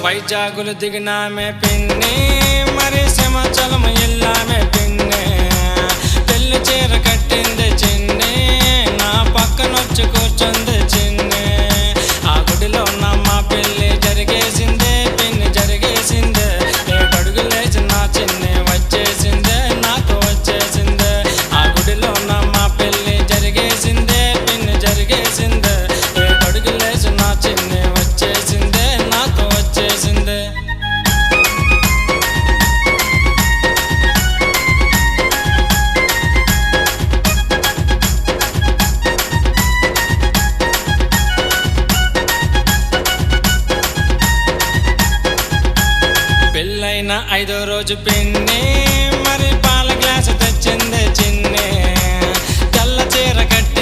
వైజాగులు దిగినామే పిన్ని మరి సింహాచలం ఎల్లామే పిన్ని పెళ్లి చీర కట్టింది చిన్ని నా పక్కనొచ్చి కూర్చుంది చిన్ని ఆ గుడిలో మా పెళ్లి జరిగేసిందే పిన్ని జరిగేసిందే ఏడడుగు లేచి నా చిన్ని వచ్చేసిందే నాతో వచ్చేసిందే ఆ గుడిలో మా పెళ్లి జరిగేసిందే పిన్ని జరిగేసిందే ఏడడుగు లేచి నా చిన్ని వచ్చేసిందే నాతో వచ్చేసిందే పెళ్ళైన 5వ రోజు పిన్ని మరి పాల గ్లాసు తెచ్చింది చిన్ని తెల్ల చీర కట్టి